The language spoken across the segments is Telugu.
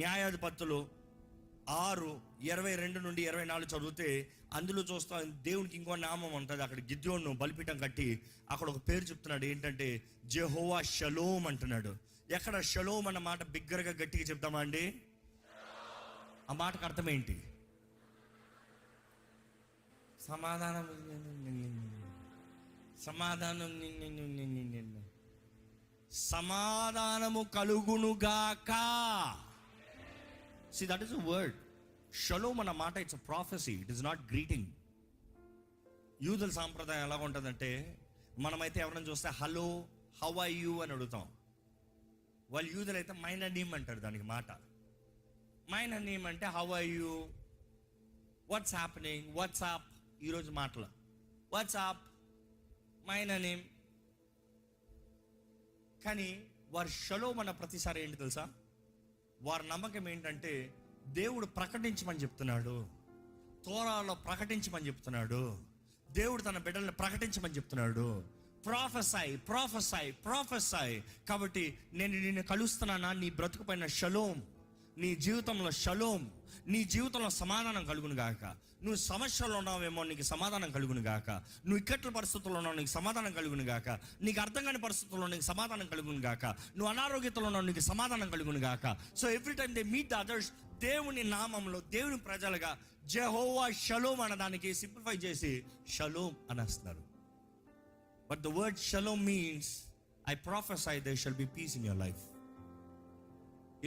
న్యాయాధిపతులు 6:22-24 చదివితే అందులో చూస్తాం, దేవునికి ఇంకో నామం ఉంటుంది. అక్కడ గిద్యోను బలిపీఠం కట్టి అక్కడ ఒక పేరు చెప్తున్నాడు, ఏంటంటే జెహోవా షలోమ్ అంటున్నాడు. ఎక్కడ షలోమ్ అన్న మాట బిగ్గరగా గట్టిగా చెప్తామా అండి? ఆ మాటకు అర్థం ఏంటి? సమాధానం, సమాధానము కలుగునుగాక. See, that is a word. Shalom అన్న మాట it's a prophecy, it is not greeting. యూదుల సాంప్రదాయం ఎలా ఉంటుందంటే, మనమైతే ఎవరైనా చూస్తే హలో, హౌ ఆర్ యూ అని అడుగుతాం. వాళ్ళు యూదులు అయితే మైన్ నేమ్ అంటారు. దానికి మాట మైన్ నేమ్ అంటే how are you, what's happening, what's up. ఈరోజు మాటలు వాట్స్ అప్, మైన్ నేమ్. కానీ వారు షలోమ్ అన్న ప్రతిసారి ఏంటి తెలుసా? వారి నమ్మకం ఏంటంటే దేవుడు ప్రకటించమని చెప్తున్నాడు, తోరాలో ప్రకటించమని చెప్తున్నాడు, దేవుడు తన బిడ్డలను ప్రకటించమని చెప్తున్నాడు. Prophesy prophesy prophesy. కాబట్టి నేను నిన్ను కలుస్తున్నానా, నీ బ్రతుకు పైన షలోమ్, నీ జీవితంలో షలోమ్, నీ జీవితంలో సమాధానం కలుగును గాక. నువ్వు సమస్యల్లో ఉన్నావేమో, నీకు సమాధానం కలుగును గాక. నువ్వు ఇక్కట్ల పరిస్థితుల్లో ఉన్నావు, నీకు సమాధానం కలుగును గాక. నీకు అర్థం కాని పరిస్థితుల్లో నీకు సమాధానం కలుగును గాక. నువ్వు అనారోగ్యతలో ఉన్నావు, నీకు సమాధానం కలుగును గాక. So every time they meet the others, దేవుని నామంలో, దేవుని ప్రజలుగా జెహోవా షలోమ్ అన్నదానికి సింప్లిఫై చేసి షలోమ్ అనేస్తున్నారు. But the word shalom means I prophesy there shall be peace in your life.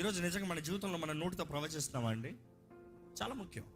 ఈరోజు నిజంగా మన జీవితంలో మన నోటితో ప్రవచిస్తున్నామా అండి? చాలా ముఖ్యం.